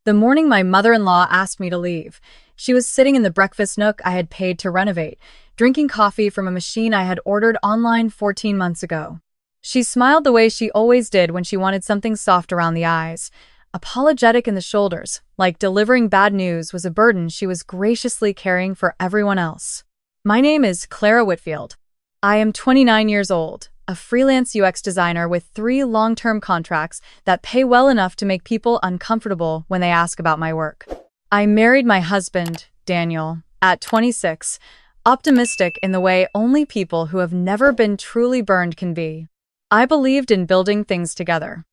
The morning my mother-in-law asked me to leave, she was sitting in the breakfast nook I had paid to renovate, drinking coffee from a machine I had ordered online 14 months ago. She smiled the way she always did when she wanted something soft around the eyes, apologetic in the shoulders, like delivering bad news was a burden she was graciously carrying for everyone else. My name is Clara Whitfield. I am 29 years old, a freelance UX designer with 3 long-term contracts that pay well enough to make people uncomfortable when they ask about my work. I married my husband, Daniel, at 26, optimistic in the way only people who have never been truly burned can be. I believed in building things together.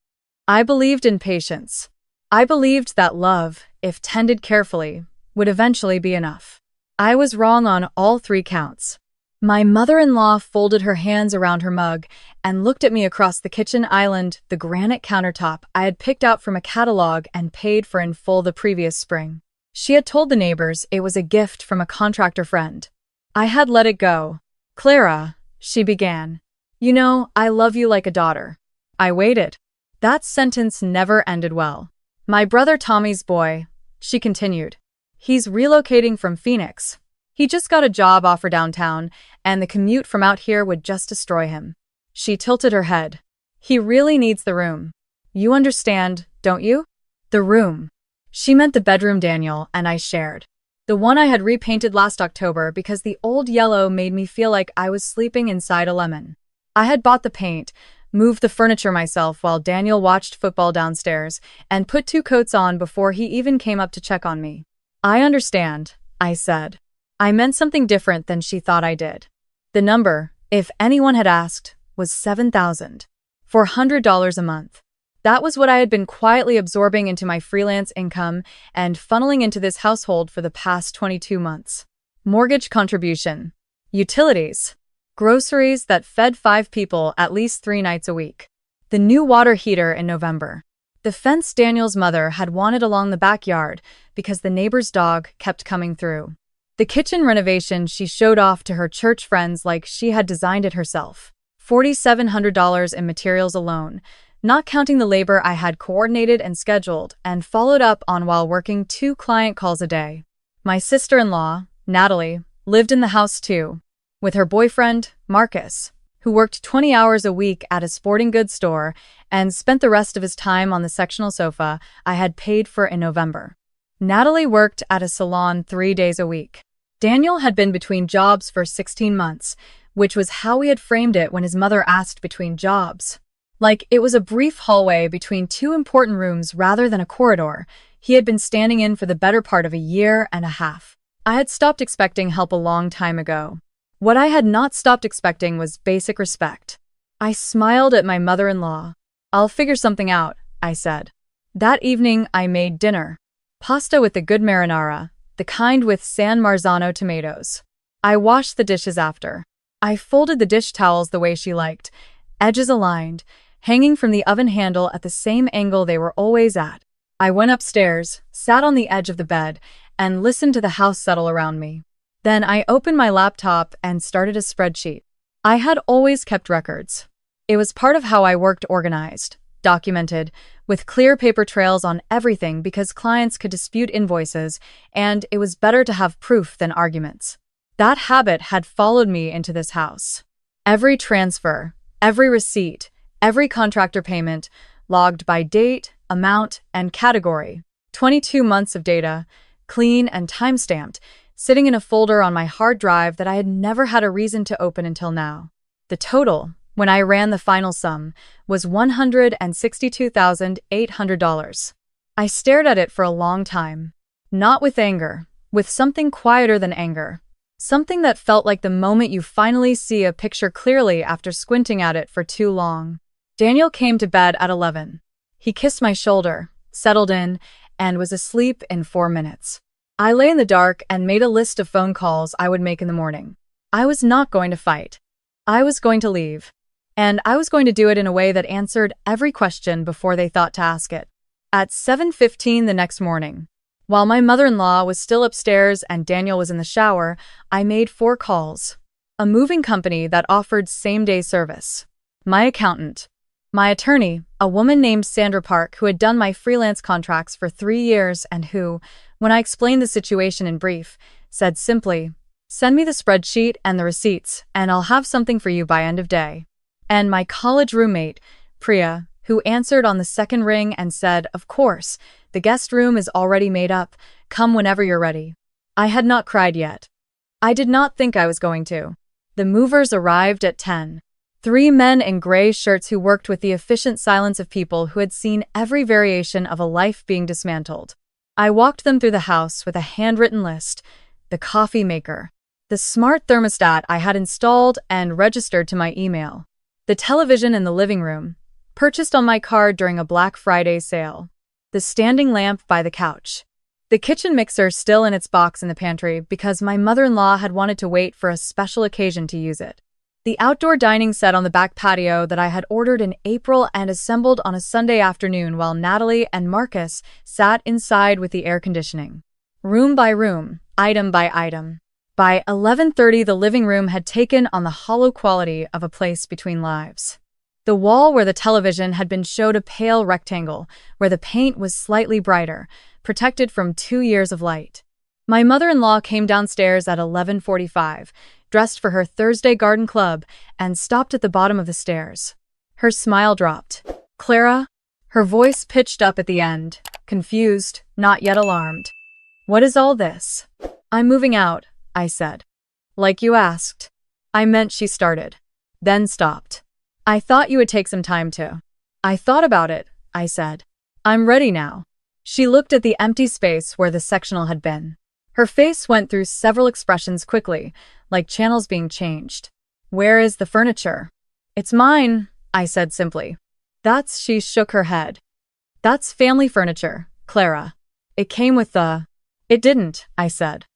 I believed in patience. I believed that love, if tended carefully, would eventually be enough. I was wrong on all 3 counts. My mother-in-law folded her hands around her mug and looked at me across the kitchen island, the granite countertop I had picked out from a catalog and paid for in full the previous spring. She had told the neighbors it was a gift from a contractor friend. I had let it go. "Clara," she began. "You know, I love you like a daughter." I waited. That sentence never ended well. "My brother Tommy's boy," she continued. "He's relocating from Phoenix. He just got a job offer downtown, and the commute from out here would just destroy him." She tilted her head. "He really needs the room. You understand, don't you?" The room. She meant the bedroom Daniel and I shared. The one I had repainted last October because the old yellow made me feel like I was sleeping inside a lemon. I had bought the paint, moved the furniture myself while Daniel watched football downstairs, and put 2 coats on before he even came up to check on me. "I understand," I said. I meant something different than she thought I did. The number, if anyone had asked, was $7,400 a month. That was what I had been quietly absorbing into my freelance income and funneling into this household for the past 22 months. Mortgage contribution, utilities, groceries that fed 5 people at least 3 nights a week. The new water heater in November. The fence Daniel's mother had wanted along the backyard because the neighbor's dog kept coming through. The kitchen renovation she showed off to her church friends like she had designed it herself. $4,700 in materials alone, not counting the labor I had coordinated and scheduled and followed up on while working 2 client calls a day. My sister-in-law, Natalie, lived in the house too, with her boyfriend, Marcus, who worked 20 hours a week at a sporting goods store and spent the rest of his time on the sectional sofa I had paid for in November. Natalie worked at a salon 3 days a week. Daniel had been between jobs for 16 months, which was how we had framed it when his mother asked between jobs. Like it was a brief hallway between 2 important rooms rather than a corridor. He had been standing in for the better part of a year and a half. I had stopped expecting help a long time ago. What I had not stopped expecting was basic respect. I smiled at my mother-in-law. "I'll figure something out," I said. That evening, I made dinner. Pasta with a good marinara, the kind with San Marzano tomatoes. I washed the dishes after. I folded the dish towels the way she liked, edges aligned, hanging from the oven handle at the same angle they were always at. I went upstairs, sat on the edge of the bed, and listened to the house settle around me. Then I opened my laptop and started a spreadsheet. I had always kept records. It was part of how I worked organized, documented, with clear paper trails on everything because clients could dispute invoices, and it was better to have proof than arguments. That habit had followed me into this house. Every transfer, every receipt, every contractor payment, logged by date, amount, and category. 22 months of data, clean and time-stamped, sitting in a folder on my hard drive that I had never had a reason to open until now. The total, when I ran the final sum, was $162,800. I stared at it for a long time. Not with anger, with something quieter than anger. Something that felt like the moment you finally see a picture clearly after squinting at it for too long. Daniel came to bed at 11. He kissed my shoulder, settled in, and was asleep in 4 minutes. I lay in the dark and made a list of phone calls I would make in the morning. I was not going to fight. I was going to leave. And I was going to do it in a way that answered every question before they thought to ask it. At 7:15 the next morning, while my mother-in-law was still upstairs and Daniel was in the shower, I made 4 calls. A moving company that offered same-day service. My accountant. My attorney, a woman named Sandra Park who had done my freelance contracts for 3 years and who, when I explained the situation in brief, said simply, "Send me the spreadsheet and the receipts, and I'll have something for you by end of day." And my college roommate, Priya, who answered on the second ring and said, "Of course, the guest room is already made up. Come whenever you're ready." I had not cried yet. I did not think I was going to. The movers arrived at 10. 3 men in gray shirts who worked with the efficient silence of people who had seen every variation of a life being dismantled. I walked them through the house with a handwritten list, the coffee maker, the smart thermostat I had installed and registered to my email, the television in the living room, purchased on my card during a Black Friday sale, the standing lamp by the couch, the kitchen mixer still in its box in the pantry because my mother-in-law had wanted to wait for a special occasion to use it, the outdoor dining set on the back patio that I had ordered in April and assembled on a Sunday afternoon while Natalie and Marcus sat inside with the air conditioning. Room by room, item by item. By 11:30, the living room had taken on the hollow quality of a place between lives. The wall where the television had been showed a pale rectangle, where the paint was slightly brighter, protected from 2 years of light. My mother-in-law came downstairs at 11:45, dressed for her Thursday garden club, and stopped at the bottom of the stairs. Her smile dropped. "Clara?" Her voice pitched up at the end, confused, not yet alarmed. "What is all this?" "I'm moving out," I said. "Like you asked." "I meant," she started, then stopped. "I thought you would take some time to." "I thought about it," I said. "I'm ready now." She looked at the empty space where the sectional had been. Her face went through several expressions quickly, like channels being changed. "Where is the furniture?" "It's mine," I said simply. She shook her head. "That's family furniture, Clara. It came with the—" "It didn't," I said.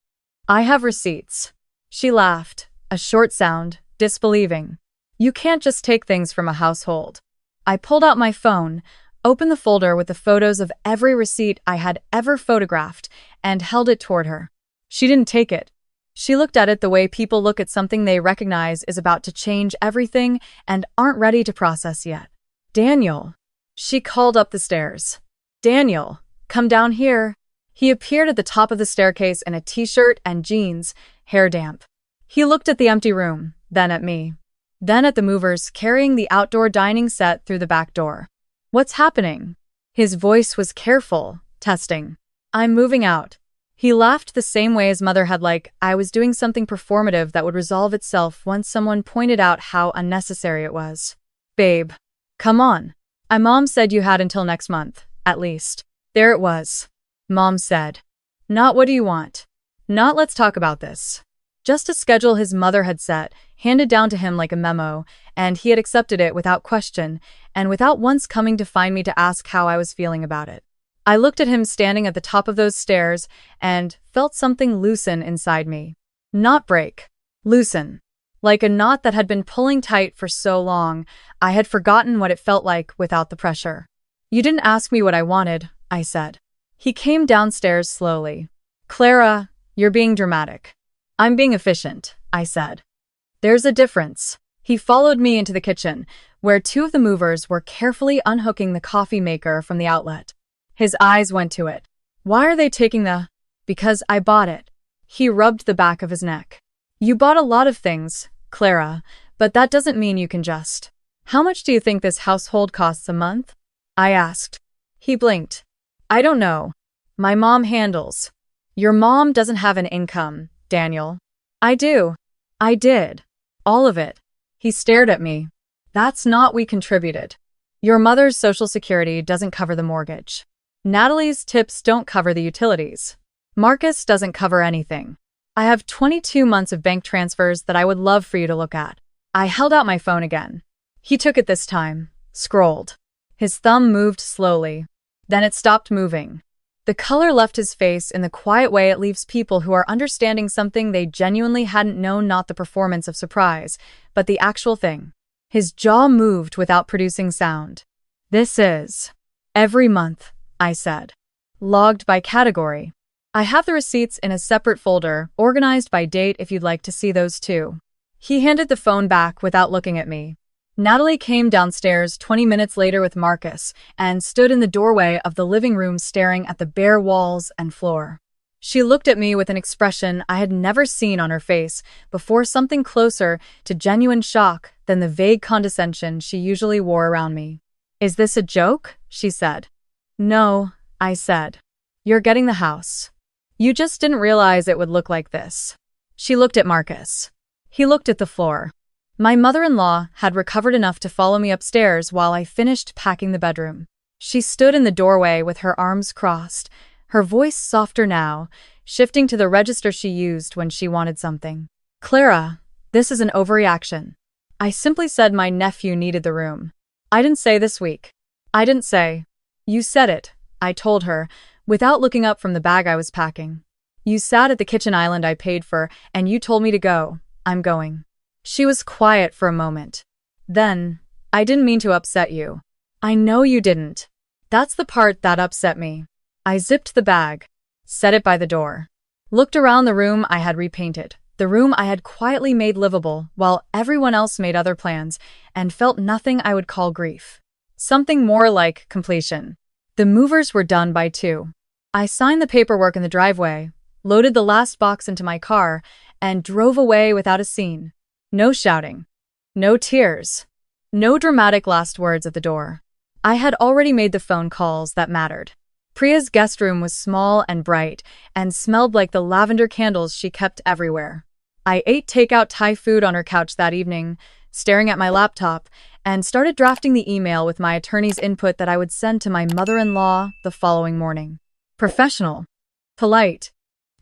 "I have receipts." She laughed, a short sound, disbelieving. "You can't just take things from a household." I pulled out my phone, opened the folder with the photos of every receipt I had ever photographed, and held it toward her. She didn't take it. She looked at it the way people look at something they recognize is about to change everything and aren't ready to process yet. "Daniel." She called up the stairs. "Daniel, come down here." He appeared at the top of the staircase in a t-shirt and jeans, hair damp. He looked at the empty room, then at me, then at the movers carrying the outdoor dining set through the back door. "What's happening?" His voice was careful, testing. "I'm moving out." He laughed the same way his mother had, like I was doing something performative that would resolve itself once someone pointed out how unnecessary it was. "Babe, come on. Mom said you had until next month, at least." There it was. Mom said. Not "what do you want?" Not "let's talk about this." Just a schedule his mother had set, handed down to him like a memo, and he had accepted it without question, and without once coming to find me to ask how I was feeling about it. I looked at him standing at the top of those stairs and felt something loosen inside me. Not break. Loosen. Like a knot that had been pulling tight for so long, I had forgotten what it felt like without the pressure. "You didn't ask me what I wanted," I said. He came downstairs slowly. "Clara, you're being dramatic." "I'm being efficient," I said. "There's a difference." He followed me into the kitchen, where 2 of the movers were carefully unhooking the coffee maker from the outlet. His eyes went to it. "Why are they taking the—" "Because I bought it." He rubbed the back of his neck. "You bought a lot of things, Clara, but that doesn't mean you can just—" "How much do you think this household costs a month?" I asked. He blinked. "I don't know. My mom handles." "Your mom doesn't have an income, Daniel." "I do. I did. All of it." He stared at me. "That's not we contributed. Your mother's Social Security doesn't cover the mortgage. Natalie's tips don't cover the utilities. Marcus doesn't cover anything. I have 22 months of bank transfers that I would love for you to look at." I held out my phone again. He took it this time, scrolled. His thumb moved slowly. Then it stopped moving. The color left his face in the quiet way it leaves people who are understanding something they genuinely hadn't known, not the performance of surprise, but the actual thing. His jaw moved without producing sound. "This is every month," I said. "Logged by category. I have the receipts in a separate folder, organized by date if you'd like to see those too." He handed the phone back without looking at me. Natalie came downstairs 20 minutes later with Marcus and stood in the doorway of the living room staring at the bare walls and floor. She looked at me with an expression I had never seen on her face before, something closer to genuine shock than the vague condescension she usually wore around me. "Is this a joke?" she said. "No," I said. "You're getting the house. You just didn't realize it would look like this." She looked at Marcus. He looked at the floor. My mother-in-law had recovered enough to follow me upstairs while I finished packing the bedroom. She stood in the doorway with her arms crossed, her voice softer now, shifting to the register she used when she wanted something. "Clara, this is an overreaction." I simply said my nephew needed the room. "I didn't say this week." "I didn't say." "You said it," I told her, without looking up from the bag I was packing. "You sat at the kitchen island I paid for, and you told me to go. I'm going." She was quiet for a moment. Then, "I didn't mean to upset you." "I know you didn't." That's the part that upset me. I zipped the bag, set it by the door, looked around the room I had repainted, the room I had quietly made livable while everyone else made other plans, and felt nothing I would call grief. Something more like completion. The movers were done by 2. I signed the paperwork in the driveway, loaded the last box into my car, and drove away without a scene. No shouting. No tears. No dramatic last words at the door. I had already made the phone calls that mattered. Priya's guest room was small and bright, and smelled like the lavender candles she kept everywhere. I ate takeout Thai food on her couch that evening, staring at my laptop, and started drafting the email with my attorney's input that I would send to my mother-in-law the following morning. Professional. Polite.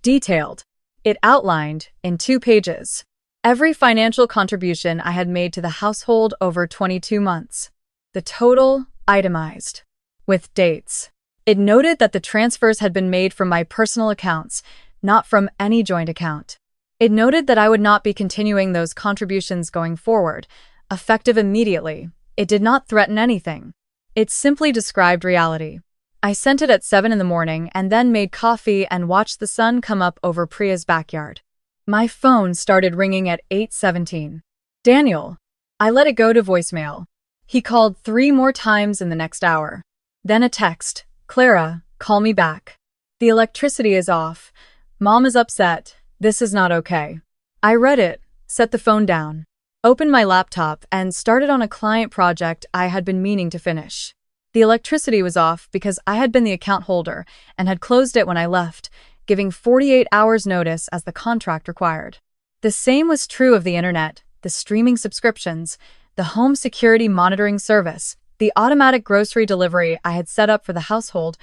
Detailed. It outlined, in 2 pages, every financial contribution I had made to the household over 22 months. The total, itemized. With dates. It noted that the transfers had been made from my personal accounts, not from any joint account. It noted that I would not be continuing those contributions going forward, effective immediately. It did not threaten anything. It simply described reality. I sent it at 7 in the morning and then made coffee and watched the sun come up over Priya's backyard. My phone started ringing at 8:17. Daniel. I let it go to voicemail. He called 3 more times in the next hour. Then a text. "Clara, call me back. The electricity is off. Mom is upset. This is not okay." I read it, set the phone down, opened my laptop, and started on a client project I had been meaning to finish. The electricity was off because I had been the account holder and had closed it when I left, giving 48 hours notice as the contract required. The same was true of the internet, the streaming subscriptions, the home security monitoring service, the automatic grocery delivery I had set up for the household,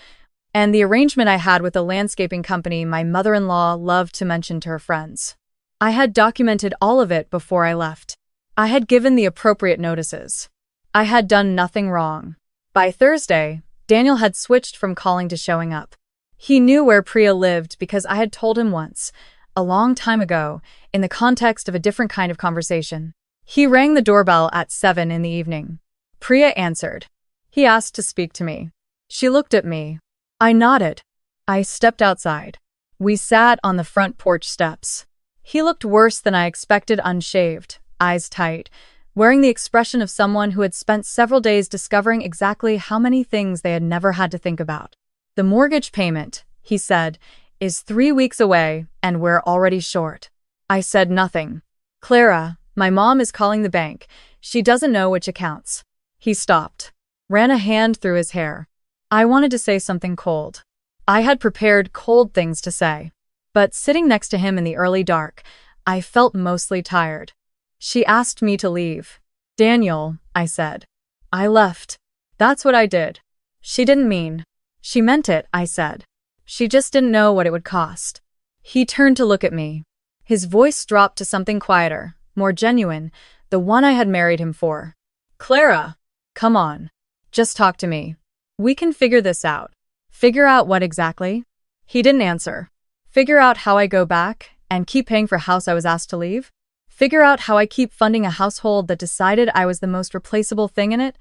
and the arrangement I had with a landscaping company my mother-in-law loved to mention to her friends. I had documented all of it before I left. I had given the appropriate notices. I had done nothing wrong. By Thursday, Daniel had switched from calling to showing up. He knew where Priya lived because I had told him once, a long time ago, in the context of a different kind of conversation. He rang the doorbell at 7 in the evening. Priya answered. He asked to speak to me. She looked at me. I nodded. I stepped outside. We sat on the front porch steps. He looked worse than I expected, unshaved, eyes tight, wearing the expression of someone who had spent several days discovering exactly how many things they had never had to think about. "The mortgage payment," he said, "is 3 weeks away, and we're already short." I said nothing. "Clara, my mom is calling the bank. She doesn't know which accounts." He stopped, ran a hand through his hair. I wanted to say something cold. I had prepared cold things to say. But sitting next to him in the early dark, I felt mostly tired. "She asked me to leave." "Daniel," I said. "I left. That's what I did." "She didn't mean." "She meant it," I said. "She just didn't know what it would cost." He turned to look at me. His voice dropped to something quieter, more genuine, the one I had married him for. "Clara, come on. Just talk to me. We can figure this out." "Figure out what exactly?" He didn't answer. "Figure out how I go back and keep paying for a house I was asked to leave? Figure out how I keep funding a household that decided I was the most replaceable thing in it?"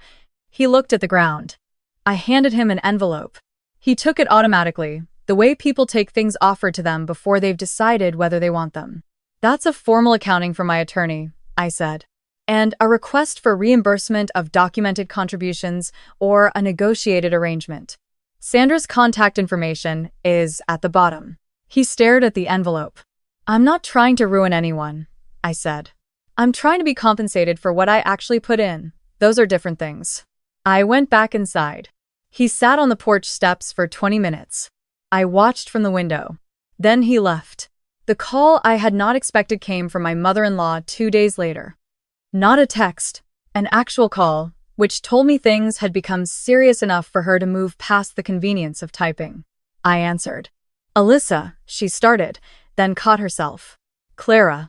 He looked at the ground. I handed him an envelope. He took it automatically, the way people take things offered to them before they've decided whether they want them. "That's a formal accounting from my attorney," I said. and a request for reimbursement of documented contributions or a negotiated arrangement. Sandra's contact information is at the bottom. He stared at the envelope. I'm not trying to ruin anyone, I said. I'm trying to be compensated for what I actually put in. Those are different things. I went back inside. He sat on the porch steps for 20 minutes. I watched from the window. Then he left. The call I had not expected came from my mother-in-law 2 days later. Not a text, an actual call, which told me things had become serious enough for her to move past the convenience of typing. I answered. Alyssa, she started, then caught herself. Clara,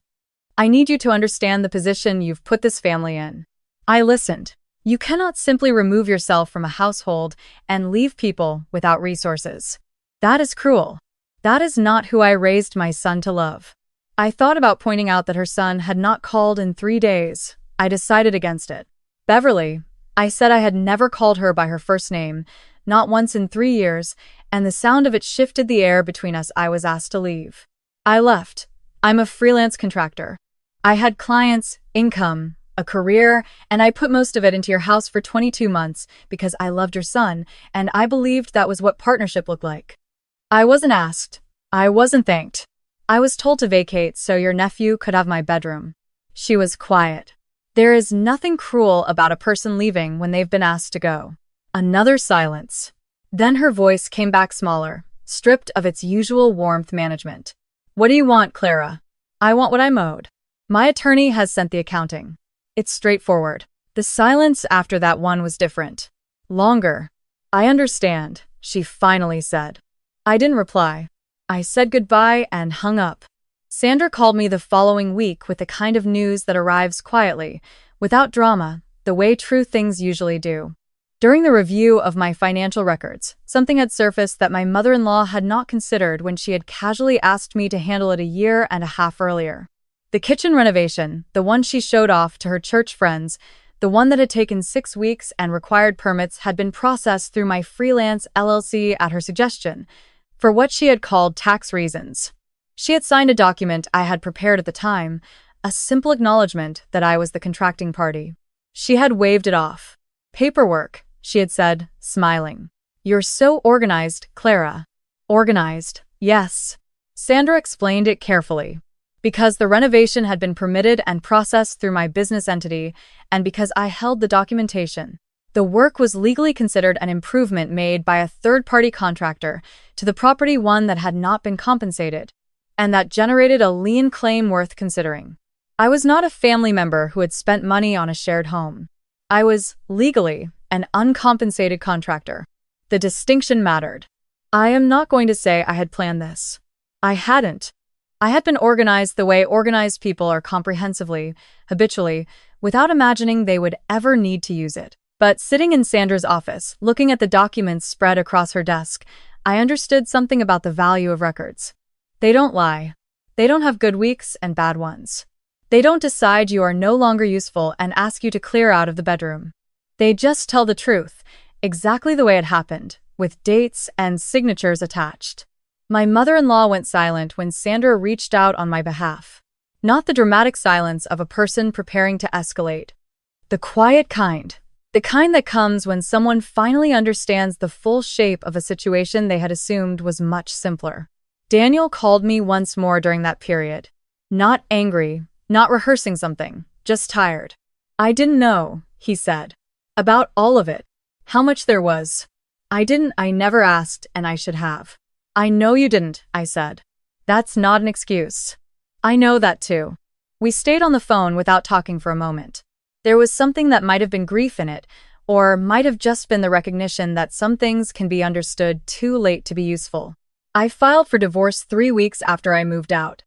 I need you to understand the position you've put this family in. I listened. You cannot simply remove yourself from a household and leave people without resources. That is cruel. That is not who I raised my son to love. I thought about pointing out that her son had not called in 3 days. I decided against it. Beverly, I said I had never called her by her first name, not once in 3 years, and the sound of it shifted the air between us. I was asked to leave. I left. I'm a freelance contractor. I had clients, income, a career, and I put most of it into your house for 22 months because I loved your son, and I believed that was what partnership looked like. I wasn't asked. I wasn't thanked. I was told to vacate so your nephew could have my bedroom. She was quiet. There is nothing cruel about a person leaving when they've been asked to go. Another silence. Then her voice came back smaller, stripped of its usual warmth management. What do you want, Clara? I want what I'm owed. My attorney has sent the accounting. It's straightforward. The silence after that one was different. Longer. I understand, she finally said. I didn't reply. I said goodbye and hung up. Sandra called me the following week with the kind of news that arrives quietly, without drama, the way true things usually do. During the review of my financial records, something had surfaced that my mother-in-law had not considered when she had casually asked me to handle it 1.5 years earlier. The kitchen renovation, the one she showed off to her church friends, the one that had taken 6 weeks and required permits, had been processed through my freelance LLC at her suggestion, for what she had called tax reasons. She had signed a document I had prepared at the time, a simple acknowledgement that I was the contracting party. She had waved it off. Paperwork, she had said, smiling. You're so organized, Clara. Organized, yes. Sandra explained it carefully. Because the renovation had been permitted and processed through my business entity, and because I held the documentation. The work was legally considered an improvement made by a third-party contractor to the property, one that had not been compensated, and that generated a lien claim worth considering. I was not a family member who had spent money on a shared home. I was, legally, an uncompensated contractor. The distinction mattered. I am not going to say I had planned this. I hadn't. I had been organized the way organized people are comprehensively, habitually, without imagining they would ever need to use it. But sitting in Sandra's office, looking at the documents spread across her desk, I understood something about the value of records. They don't lie. They don't have good weeks and bad ones. They don't decide you are no longer useful and ask you to clear out of the bedroom. They just tell the truth, exactly the way it happened, with dates and signatures attached. My mother-in-law went silent when Sandra reached out on my behalf. Not the dramatic silence of a person preparing to escalate. The quiet kind. The kind that comes when someone finally understands the full shape of a situation they had assumed was much simpler. Daniel called me once more during that period. Not angry, not rehearsing something, just tired. I didn't know, he said. About all of it. How much there was. I never asked, and I should have. I know you didn't, I said. That's not an excuse. I know that too. We stayed on the phone without talking for a moment. There was something that might have been grief in it, or might have just been the recognition that some things can be understood too late to be useful. I filed for divorce 3 weeks after I moved out.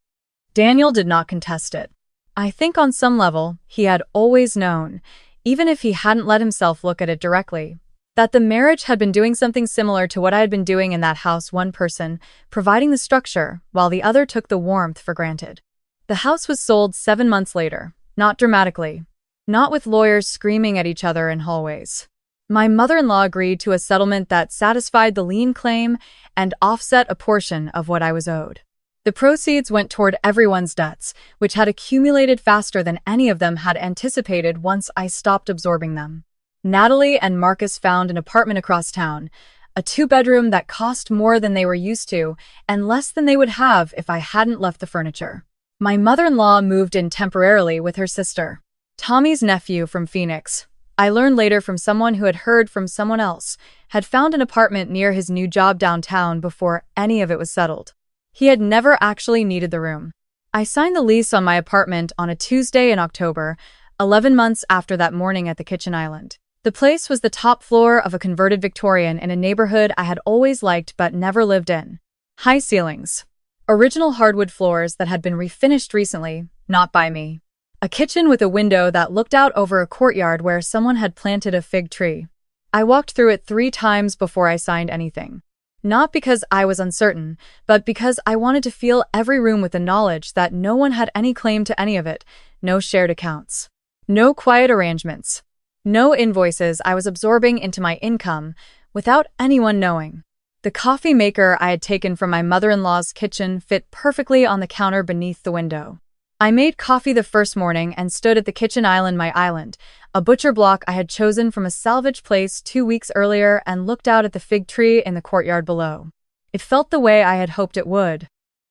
Daniel did not contest it. I think on some level, he had always known, even if he hadn't let himself look at it directly, that the marriage had been doing something similar to what I had been doing in that house, one person providing the structure while the other took the warmth for granted. The house was sold 7 months later, not dramatically. Not with lawyers screaming at each other in hallways. My mother-in-law agreed to a settlement that satisfied the lien claim and offset a portion of what I was owed. The proceeds went toward everyone's debts, which had accumulated faster than any of them had anticipated once I stopped absorbing them. Natalie and Marcus found an apartment across town, a two-bedroom that cost more than they were used to and less than they would have if I hadn't left the furniture. My mother-in-law moved in temporarily with her sister, Tommy's nephew from Phoenix. I learned later from someone who had heard from someone else, had found an apartment near his new job downtown before any of it was settled. He had never actually needed the room. I signed the lease on my apartment on a Tuesday in October, 11 months after that morning at the kitchen island. The place was the top floor of a converted Victorian in a neighborhood I had always liked but never lived in. High ceilings. Original hardwood floors that had been refinished recently, not by me. A kitchen with a window that looked out over a courtyard where someone had planted a fig tree. I walked through it 3 times before I signed anything. Not because I was uncertain, but because I wanted to fill every room with the knowledge that no one had any claim to any of it, no shared accounts. No quiet arrangements. No invoices I was absorbing into my income without anyone knowing. The coffee maker I had taken from my mother-in-law's kitchen fit perfectly on the counter beneath the window. I made coffee the first morning and stood at the kitchen island, my island, a butcher block I had chosen from a salvage place 2 weeks earlier, and looked out at the fig tree in the courtyard below. It felt the way I had hoped it would.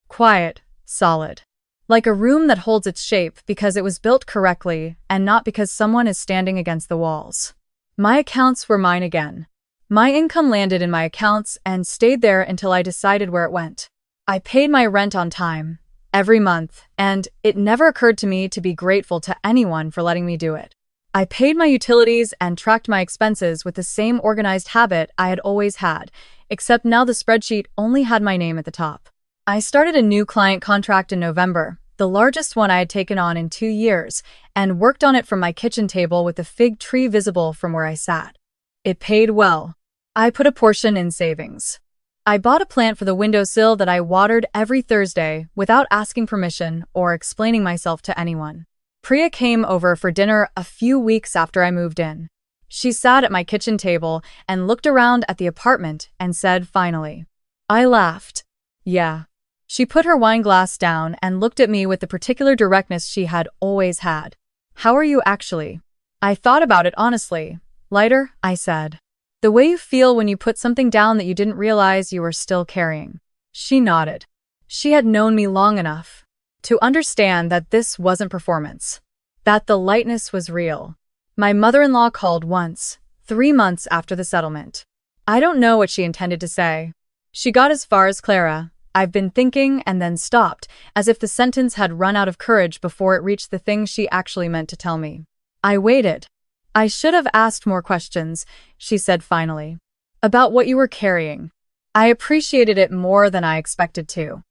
Quiet, solid. Like a room that holds its shape because it was built correctly and not because someone is standing against the walls. My accounts were mine again. My income landed in my accounts and stayed there until I decided where it went. I paid my rent on time, every month, and it never occurred to me to be grateful to anyone for letting me do it. I paid my utilities and tracked my expenses with the same organized habit I had always had, except now the spreadsheet only had my name at the top. I started a new client contract in November, the largest one I had taken on in 2 years, and worked on it from my kitchen table with the fig tree visible from where I sat. It paid well. I put a portion in savings. I bought a plant for the windowsill that I watered every Thursday without asking permission or explaining myself to anyone. Priya came over for dinner a few weeks after I moved in. She sat at my kitchen table and looked around at the apartment and said finally. I laughed. Yeah. She put her wine glass down and looked at me with the particular directness she had always had. How are you actually? I thought about it honestly. Lighter, I said. The way you feel when you put something down that you didn't realize you were still carrying. She nodded. She had known me long enough to understand that this wasn't performance, that the lightness was real. My mother-in-law called once, 3 months after the settlement. I don't know what she intended to say. She got as far as Clara, I've been thinking, and then stopped, as if the sentence had run out of courage before it reached the thing she actually meant to tell me. I waited. I should have asked more questions, she said finally. About what you were carrying. I appreciated it more than I expected to.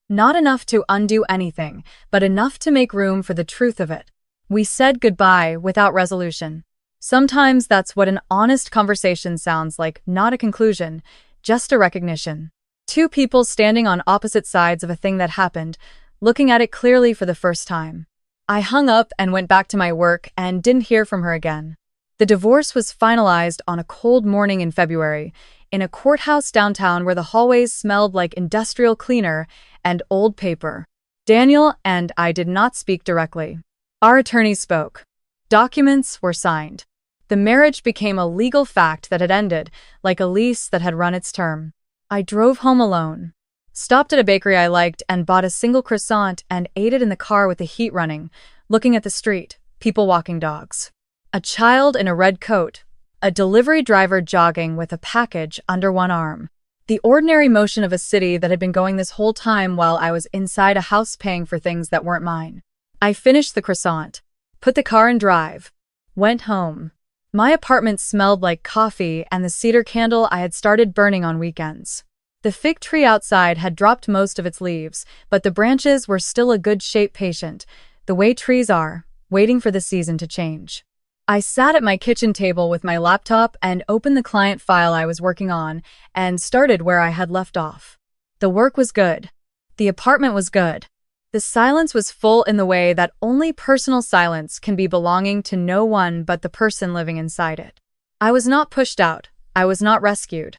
Not enough to undo anything, but enough to make room for the truth of it. We said goodbye without resolution. Sometimes that's what an honest conversation sounds like, not a conclusion, just a recognition. 2 people standing on opposite sides of a thing that happened, looking at it clearly for the first time. I hung up and went back to my work and didn't hear from her again. The divorce was finalized on a cold morning in February, in a courthouse downtown where the hallways smelled like industrial cleaner and old paper. Daniel and I did not speak directly. Our attorney spoke. Documents were signed. The marriage became a legal fact that had ended, like a lease that had run its term. I drove home alone. Stopped at a bakery I liked and bought a single croissant and ate it in the car with the heat running, looking at the street, people walking dogs. A child in a red coat, a delivery driver jogging with a package under one arm. The ordinary motion of a city that had been going this whole time while I was inside a house paying for things that weren't mine. I finished the croissant, put the car in drive, went home. My apartment smelled like coffee and the cedar candle I had started burning on weekends. The fig tree outside had dropped most of its leaves, but the branches were still a good shape patient, the way trees are, waiting for the season to change. I sat at my kitchen table with my laptop and opened the client file I was working on and started where I had left off. The work was good. The apartment was good. The silence was full in the way that only personal silence can be, belonging to no one but the person living inside it. I was not pushed out. I was not rescued.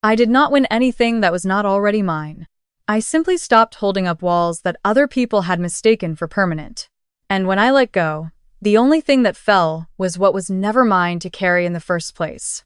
I did not win anything that was not already mine. I simply stopped holding up walls that other people had mistaken for permanent. And when I let go, the only thing that fell was what was never mine to carry in the first place.